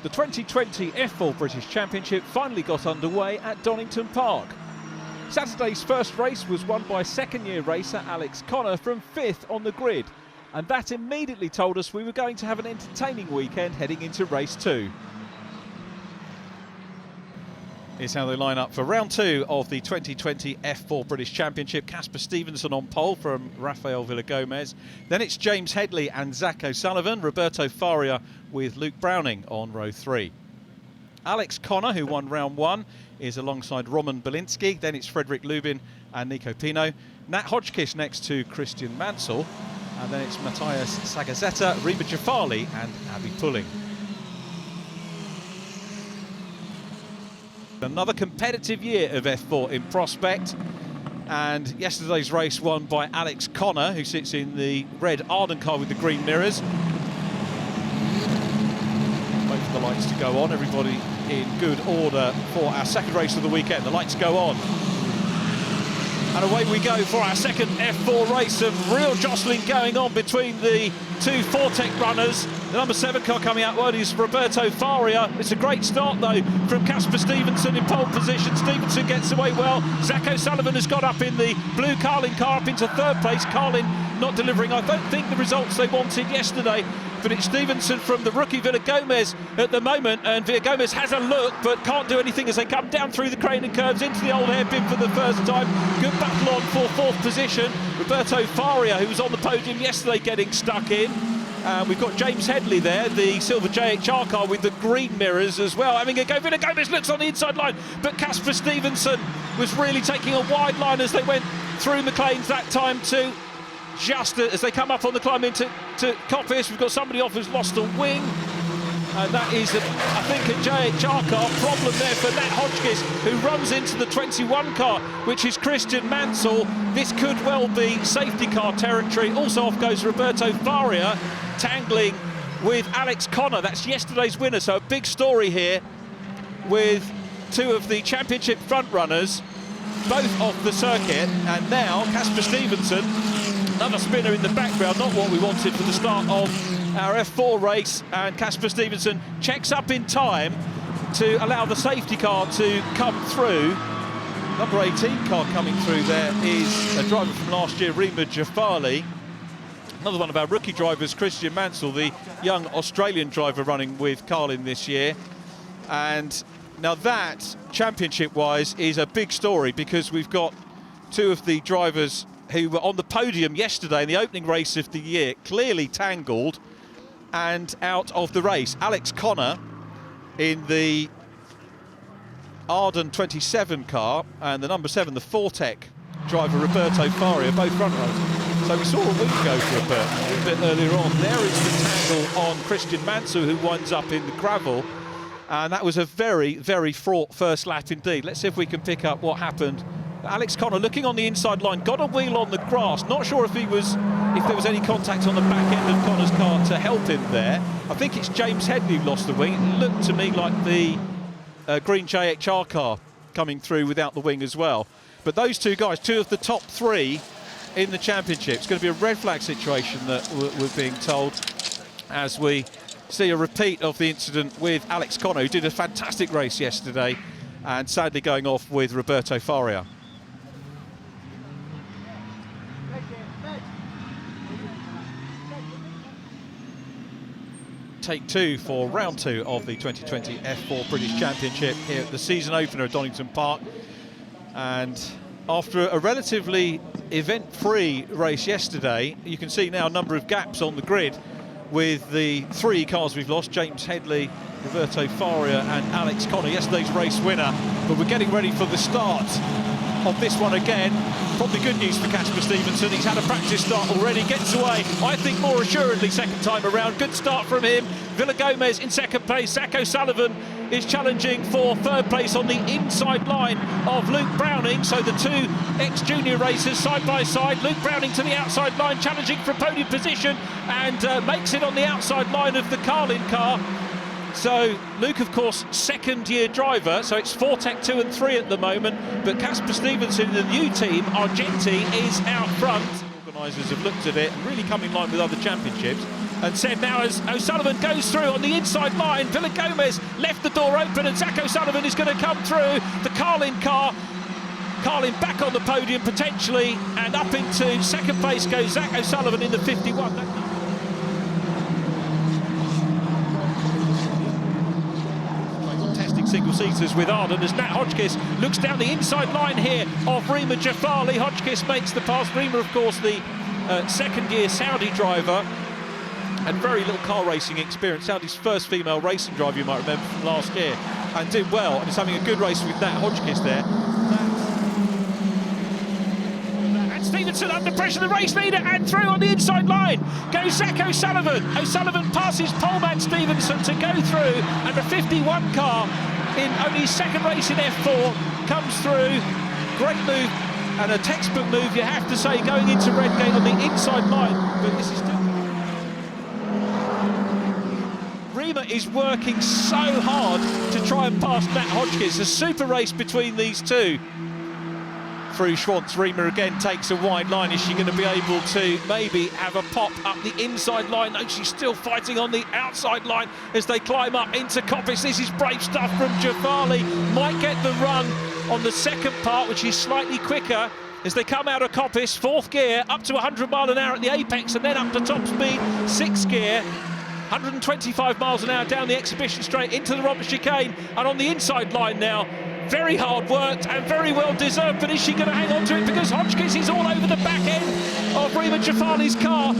The 2020 F4 British Championship finally got underway at Donington Park. Saturday's first race was won by second-year racer Alex Connor from 5th on the grid, and that immediately told us we were going to have an entertaining weekend heading into race 2. Here's how they line up for round 2 of the 2020 F4 British Championship. Casper Stevenson on pole from Rafael Villagomez. Then it's James Headley and Zach O'Sullivan. Roberto Faria with Luke Browning on row 3. Alex Connor, who won round 1, is alongside Roman Belinsky. Then it's Frederick Lubin and Nico Pino. Nat Hodgkiss next to Christian Mansell. And then it's Matthias Sagazeta, Reba Jafali and Abby Pulling. Another competitive year of F4 in prospect, and yesterday's race won by Alex Connor, who sits in the red Arden car with the green mirrors. Wait for the lights to go on. Everybody in good order for our second race of the weekend. The lights go on. And away we go for our second F4 race. Some real jostling going on between the two Fortec runners. The number 7 car coming out wide is Roberto Faria. It's a great start though from Casper Stevenson in pole position. Stevenson gets away well. Zach O'Sullivan has got up in the blue Carlin car up into 3rd place. Carlin not delivering, I don't think, the results they wanted yesterday. But it's Stevenson from the rookie Villagomez at the moment, and Villagomez has a look but can't do anything as they come down through the crane and curves into the old hairpin for the first time. Good battle on for 4th position. Roberto Faria, who was on the podium yesterday, getting stuck in. We've got James Headley there, the silver JHR car with the green mirrors as well. Having a go, Villagomez looks on the inside line, but Casper Stevenson was really taking a wide line as they went through McLean's that time too. Just as they come up on the climb into Coppice, we've got somebody off who's lost a wing. And that is, I think, a JHR car. Problem there for Nat Hodgkiss, who runs into the 21 car, which is Christian Mansell. This could well be safety car territory. Also off goes Roberto Faria, tangling with Alex Connor. That's yesterday's winner, so a big story here with two of the championship front runners, both off the circuit. And now Casper Stevenson, another spinner in the background, not what we wanted for the start of our F4 race, and Casper Stevenson checks up in time to allow the safety car to come through. Number 18 car coming through there is a driver from last year, Reba Jafali. Another one of our rookie drivers, Christian Mansell, the young Australian driver running with Carlin this year. And now that, championship-wise, is a big story because we've got two of the drivers who were on the podium yesterday in the opening race of the year, clearly tangled and out of the race. Alex Connor in the Arden 27 car, and the number 7, the Fortec driver, Roberto Faria, both front runners. So we saw a wing go for a bit earlier on. There is the tangle on Christian Mansell, who winds up in the gravel. And that was a very, very fraught first lap indeed. Let's see if we can pick up what happened. Alex Connor looking on the inside line, got a wheel on the grass. Not sure if there was any contact on the back end of Connor's car to help him there. I think it's James Headley who lost the wing. It looked to me like the green JHR car coming through without the wing as well. But those two guys, two of the top 3 in the championship. It's going to be a red flag situation that we're being told, as we see a repeat of the incident with Alex Connor, who did a fantastic race yesterday and sadly going off with Roberto Faria. Take 2 for round 2 of the 2020 F4 British Championship here at the season opener at Donington Park. And after a relatively event-free race yesterday, you can see now a number of gaps on the grid with the 3 cars we've lost, James Headley, Roberto Faria and Alex Connor, yesterday's race winner. But we're getting ready for the start of this one again. Probably good news for Casper Stevenson. He's had a practice start already, gets away, I think, more assuredly second time around. Good start from him. Villagomez in second place. Zach O'Sullivan is challenging for 3rd place on the inside line of Luke Browning. So the two ex-junior racers side by side. Luke Browning to the outside line, challenging for podium position, and makes it on the outside line of the Carlin car. So Luke, of course, second-year driver, so it's Fortec 2 and 3 at the moment. But Casper Stevenson, the new team, Argenti, is out front. Organisers have looked at it and really come in line with other championships. and said now as O'Sullivan goes through on the inside line, Villagomez left the door open and Zach O'Sullivan is going to come through the Carlin car. Carlin back on the podium potentially, and up into second place goes Zach O'Sullivan in the 51. Testing single-seaters with Arden as Nat Hodgkiss looks down the inside line here of Rima Jafali. Hodgkiss makes the pass. Rima, of course, the second-year Saudi driver, and very little car racing experience. Saudi's first female racing driver, you might remember from last year, and did well, and is having a good race with Nat Hodgkiss there. And Stevenson under pressure, the race leader, and through on the inside line goes Zach O'Sullivan. O'Sullivan passes poleman Stevenson to go through, and the 51 car in only his second race in F4 comes through. Great move, and a textbook move, you have to say, going into Redgate on the inside line, but this is still... Rima is working so hard to try and pass Nat Hodgkiss. A super race between these two. Through Schwantz, Rima again takes a wide line. Is she going to be able to maybe have a pop up the inside line? No, she's still fighting on the outside line as they climb up into Coppice. This is brave stuff from Jafali. Might get the run on the second part, which is slightly quicker as they come out of Coppice. Fourth gear, up to 100 mile an hour at the apex, and then up to top speed, sixth gear. 125 miles an hour down the exhibition straight into the Roberts chicane, and on the inside line now. Very hard worked and very well deserved, but is she going to hang on to it? Because Hodgkiss is all over the back end of Rima Jafali's car.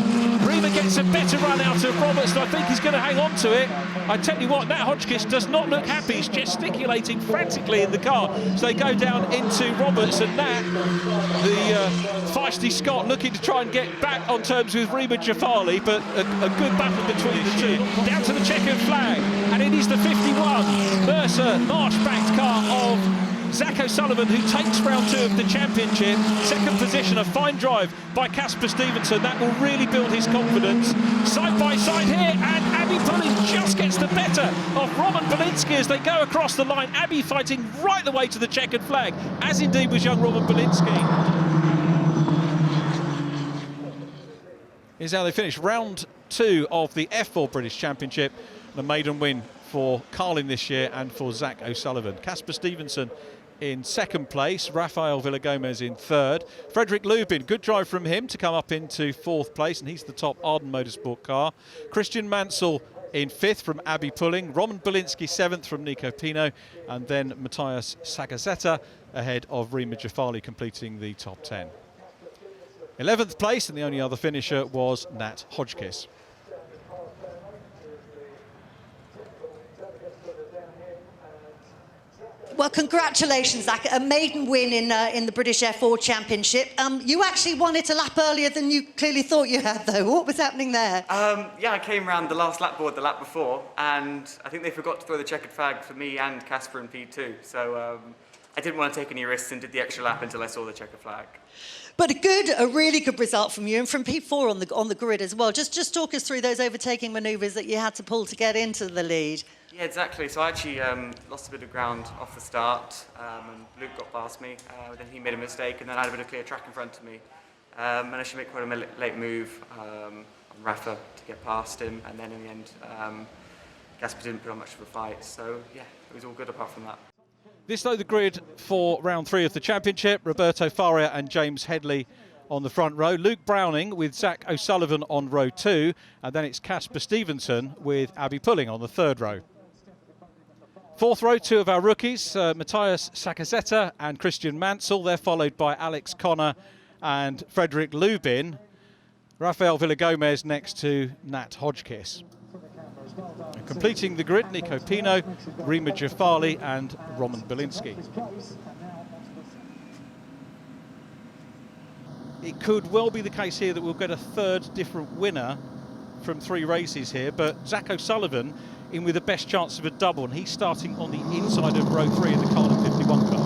Rima gets a better run out of Roberts, and I think he's going to hang on to it. I tell you what, Nat Hodgkiss does not look happy. He's gesticulating frantically in the car. So they go down into Roberts, and Nat, the feisty Scot, looking to try and get back on terms with Rima Jafali, but a good battle between the two. Down to the checkered flag, and it is the 51 Mercer March-backed car of Zach O'Sullivan, who takes round 2 of the championship. Second position, a fine drive by Casper Stevenson. That will really build his confidence. Side by side here, and Abby Pulling just gets the better of Roman Belinsky as they go across the line. Abby fighting right the way to the checkered flag, as indeed was young Roman Belinsky. Here's how they finish. Round 2 of the F4 British Championship. The maiden win for Carlin this year and for Zach O'Sullivan. Casper Stevenson in second place, Rafael Villagomez in third. Frederick Lubin, good drive from him to come up into fourth place, and he's the top Arden Motorsport car. Christian Mansell in fifth from Abby Pulling. Roman Belinsky seventh from Nico Pino, and then Matthias Sagazeta ahead of Rima Jafali, completing the top 10. 11th place, and the only other finisher was Nat Hodgkiss. Well, congratulations, Zach. A maiden win in the British F4 Championship. You actually won it a lap earlier than you clearly thought you had, though. What was happening there? Yeah, I came around the last lap board the lap before, and I think they forgot to throw the checkered flag for me and Casper in P2. So I didn't want to take any risks and did the extra lap until I saw the checkered flag. But a really good result from you, and from P4 on the grid as well. Just talk us through those overtaking manoeuvres that you had to pull to get into the lead. Yeah, exactly. So I actually lost a bit of ground off the start, and Luke got past me. Then he made a mistake, and then I had a bit of clear track in front of me. And I should make quite a late move on Rafa to get past him, and then in the end, Casper didn't put on much of a fight. So yeah, it was all good apart from that. This, though, the grid for round 3 of the championship. Roberto Faria and James Headley on the front row. Luke Browning with Zach O'Sullivan on row 2. And then it's Casper Stevenson with Abby Pulling on the third row. Fourth row, 2 of our rookies, Matthias Sagazeta and Christian Mansell. They're followed by Alex Connor and Frederick Lubin. Rafael Villagomez next to Nat Hodgkiss. And completing the grid, Nico Pino, Rima Jafali and Roman Belinsky. It could well be the case here that we'll get a third different winner from 3 races here, but Zach O'Sullivan in with the best chance of a double, and he's starting on the inside of row 3 of the Carlin 51 car.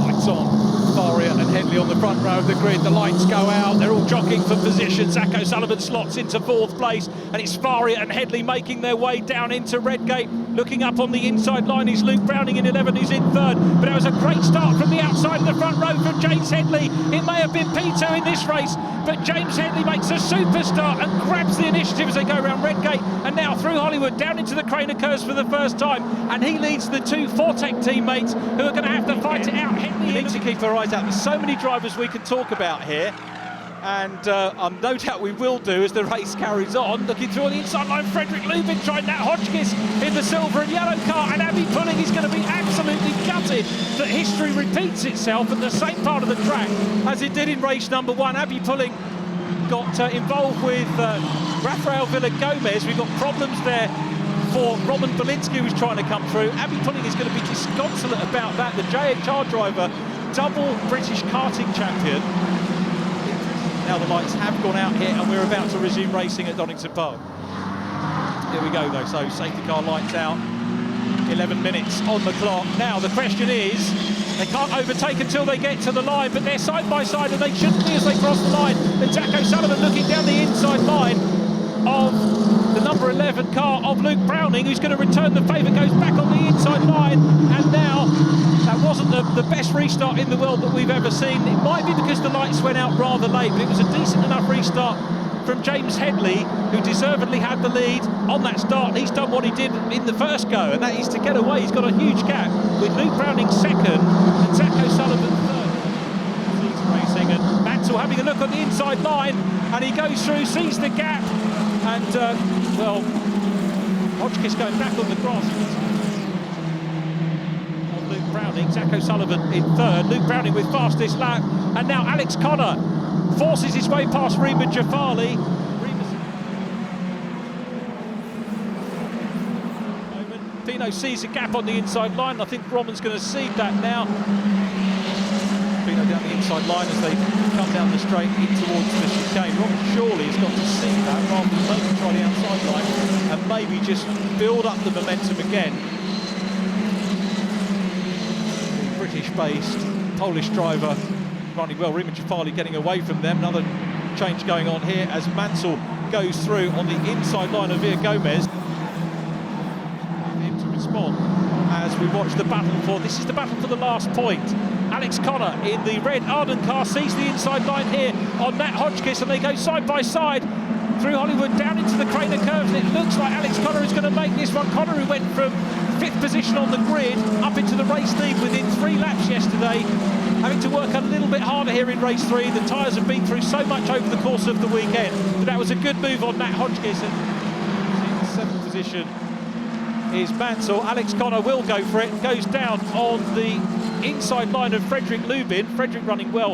Lights on. Faria and Headley on the front row of the grid. The lights go out. They're all jockeying for position. Zach O'Sullivan slots into 4th place, and it's Faria and Headley making their way down into Redgate. Looking up on the inside line is Luke Browning in 11, who's in third. But it was a great start from the outside of the front row from James Headley. It may have been P2 in this race, but James Headley makes a super start and grabs the initiative as they go around Redgate and now through Hollywood, down into the Craner curves for the first time. And he leads the two Fortec teammates who are going to have to fight it out. Headley needs to keep our eyes out. There's so many drivers we can talk about here. And no doubt we will do as the race carries on. Looking through on the inside line, Frederick Lubin trying that Hotchkiss in the silver and yellow car, and Abby Pulling is going to be absolutely gutted that history repeats itself at the same part of the track as it did in race number 1. Abby Pulling got involved with Rafael Villa-Gomez. We've got problems there for Roman Belinsky, who's trying to come through. Abby Pulling is going to be disconsolate about that. The JHR driver, double British karting champion. Now the lights have gone out here and we're about to resume racing at Donington Park. Here we go though, so safety car lights out, 11 minutes on the clock. Now the question is, they can't overtake until they get to the line, but they're side by side and they shouldn't be as they cross the line. And Jack O'Sullivan looking down the inside line of the number 11 car of Luke Browning, who's going to return the favour, goes back on the inside line, and now that wasn't the best restart in the world that we've ever seen. It might be because the lights went out rather late, but it was a decent enough restart from James Headley, who deservedly had the lead on that start. And he's done what he did in the first go, and that is to get away. He's got a huge gap with Luke Browning second and Zach O'Sullivan third. He's racing, and Mansell having a look on the inside line, and he goes through, sees the gap, and well, Hotchkiss going back on the cross. Luke Browning, Zach O'Sullivan in third, Luke Browning with fastest lap, and now Alex Connor forces his way past Rima Jafali. Pino sees a gap on the inside line. I think Roman's going to cede that now. Pino down the inside line as they come down the straight in towards the chicane. Roman surely has got to cede that rather than maybe try the outside line and maybe just build up the momentum again. British-based Polish driver running well. Rima Jafali getting away from them. Another change going on here as Mansell goes through on the inside line of Villa-Gomez. Him to respond as we watch the battle for, this is the battle for the last point. Alex Connor in the red Arden car sees the inside line here on Nat Hotchkiss, and they go side by side through Hollywood down into the Craner curves, and it looks like Alex Connor is going to make this one. Connor, who went from 5th position on the grid up into the race lead within 3 laps yesterday, having to work a little bit harder here in race 3. The tyres have been through so much over the course of the weekend, but that was a good move on Nat Hotchkiss. And in 7th position is Mansell. Alex Connor will go for it, goes down on the inside line of Frederick Lubin. Frederick running well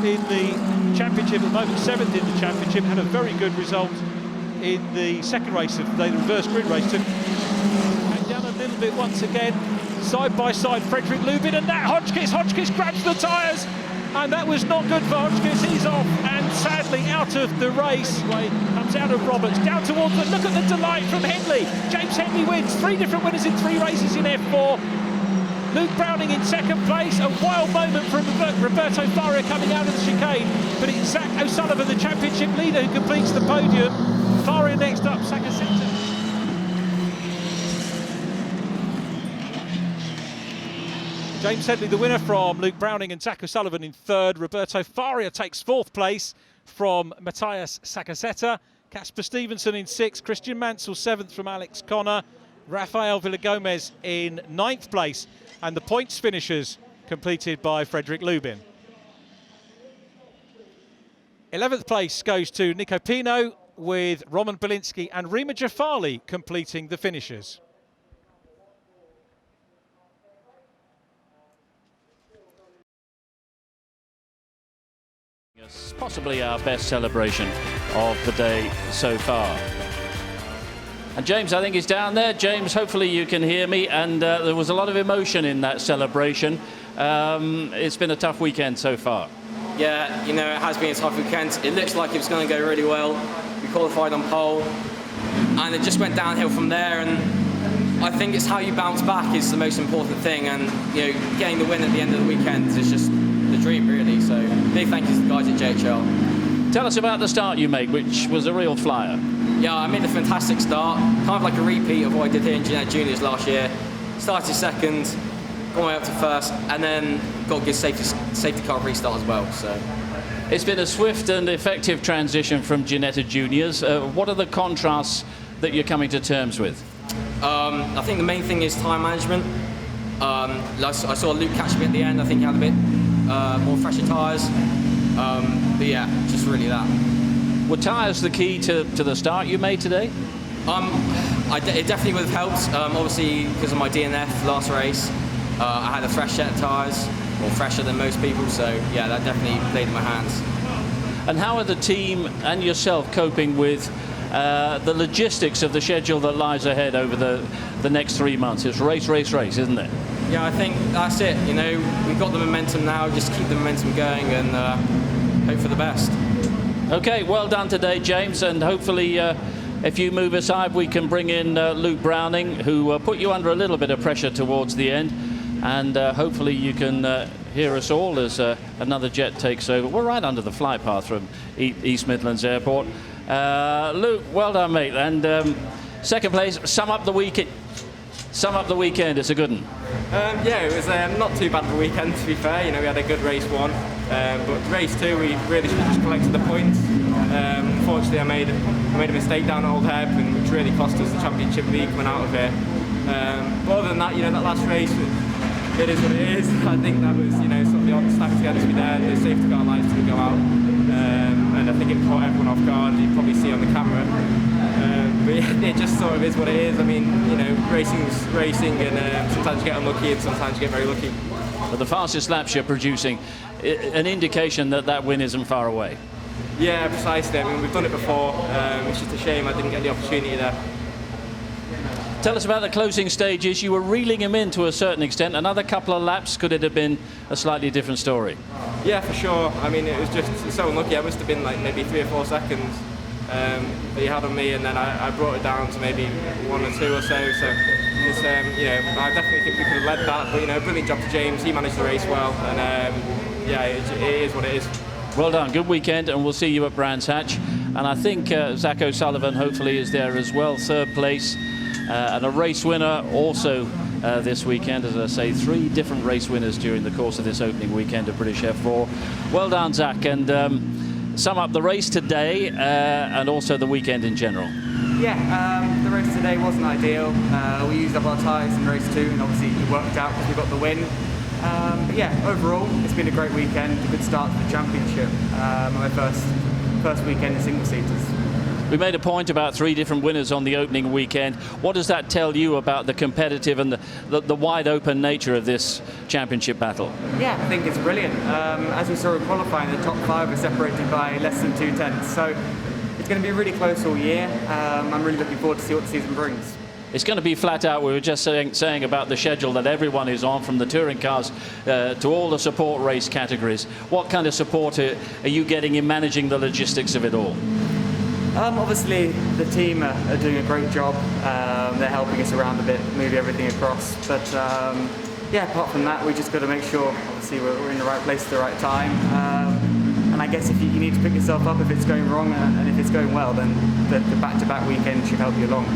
in the championship at the moment, 7th in the championship, had a very good result in the second race of the day, the reverse grid race. Took down a little bit once again, side by side Frederick Lubin and Nat Hotchkiss. Hotchkiss grabs the tyres, and that was not good for Hotchkiss. He's off and sadly out of the race. Comes out of Roberts down towards the, look at the delight from Headley. James Headley wins, 3 different winners in 3 races in F4. Luke Browning in second place, a wild moment from Roberto Faria coming out of the chicane, but it's Zach O'Sullivan, the championship leader, who completes the podium. Faria next up, Sakaseta. James Headley, the winner from Luke Browning, and Zach O'Sullivan in third. Roberto Faria takes 4th place from Matthias Sakaseta. Casper Stevenson in 6th. Christian Mansell 7th from Alex Connor. Rafael Villa-Gomez in 9th place. And the points finishers completed by Frederick Lubin. 11th place goes to Nico Pino, with Roman Belinsky and Rima Jafali completing the finishers. Possibly our best celebration of the day so far. And James, I think, is down there. James, hopefully you can hear me. And there was a lot of emotion in that celebration. It's been a tough weekend so far. Yeah, you know, it has been a tough weekend. It looks like it was going to go really well. We qualified on pole, and it just went downhill from there. And I think it's how you bounce back is the most important thing. And, you know, getting the win at the end of the weekend is just the dream, really. So big thank you to the guys at JHL. Tell us about the start you made, which was a real flyer. Yeah, I made a fantastic start, kind of like a repeat of what I did here in Jeanette Juniors last year. Started second, got my way up to first, and then got a good safety car restart as well. So It's been a swift and effective transition from Jeanette Juniors. What are the contrasts that you're coming to terms with? I think the main thing is time management. I saw Luke catch me at the end. I think he had a bit more fresher tyres. But yeah, just really that. Were tyres the key to the start you made today? It definitely would have helped. Obviously, because of my DNF last race, I had a fresh set of tyres, more fresher than most people. So yeah, that definitely played in my hands. And how are the team and yourself coping with the logistics of the schedule that lies ahead over the next 3 months? It's race, isn't it? Yeah, I think that's it. You know, we've got the momentum now. Just keep the momentum going and hope for the best. Okay, well done today, James, and hopefully if you move aside we can bring in Luke Browning, who put you under a little bit of pressure towards the end, and hopefully you can hear us all as another jet takes over. We're right under the flight path from East Midlands Airport. Luke, well done, mate, and second place. Sum up the weekend. It's a good one. Yeah, it was not too bad of a weekend, to be fair. You know, we had a good race one, but race two we really should have just collected the points. Unfortunately, I made a mistake down at Old Heb, and which really cost us the Championship league coming out of it. But other than that, you know, that last race, it is what it is. I think that was, you know, sort of the odds stacked together to be there. The safety car lights didn't go out, and I think it caught everyone off guard. You probably see on the camera. But yeah, it just sort of is what it is. I mean, you know, racing's racing, and sometimes you get unlucky and sometimes you get very lucky. But the fastest laps you're producing, an indication that win isn't far away. Yeah, precisely. I mean, we've done it before. It's just a shame I didn't get the opportunity there. Tell us about the closing stages. You were reeling him in to a certain extent. Another couple of laps, could it have been a slightly different story? Yeah, for sure. I mean, it was just so unlucky. I must have been like maybe 3 or 4 seconds that he had on me, and then I brought it down to maybe 1 or 2 or so. So it's, you know, I definitely think we could have led that. But you know, brilliant job to James. He managed the race well, and yeah, it is what it is. Well done, good weekend, and we'll see you at Brands Hatch. And I think Zach O'Sullivan hopefully is there as well, 3rd place, and a race winner also this weekend. As I say, 3 different race winners during the course of this opening weekend of British F4. Well done, Zach, and sum up the race today and also the weekend in general. Yeah, the race today wasn't ideal. We used up our tyres in race 2, and obviously it worked out because we got the win. But yeah, overall, it's been a great weekend, a good start to the championship. My first weekend in single-seaters. We made a point about 3 different winners on the opening weekend. What does that tell you about the competitive and the wide-open nature of this championship battle? Yeah, I think it's brilliant. As we saw in qualifying, the top 5 are separated by less than 2 tenths. So it's going to be really close all year. I'm really looking forward to see what the season brings. It's going to be flat out. We were just saying about the schedule that everyone is on, from the touring cars to all the support race categories. What kind of support are you getting in managing the logistics of it all? Obviously, the team are doing a great job. They're helping us around a bit, move everything across. But yeah, apart from that, we just got to make sure, obviously, we're in the right place at the right time. And I guess if you need to pick yourself up if it's going wrong, and if it's going well, then the back-to-back weekend should help you along.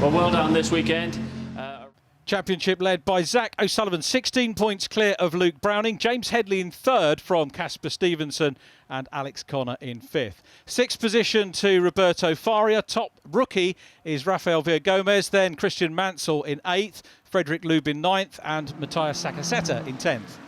Well done this weekend. Championship led by Zach O'Sullivan, 16 points clear of Luke Browning. James Headley in 3rd from Casper Stevenson, and Alex Connor in 5th. 6th position to Roberto Faria. Top rookie is Rafael Villagomez, then Christian Mansell in 8th, Frederick Lubin 9th, and Matthias Sakaseta in 10th.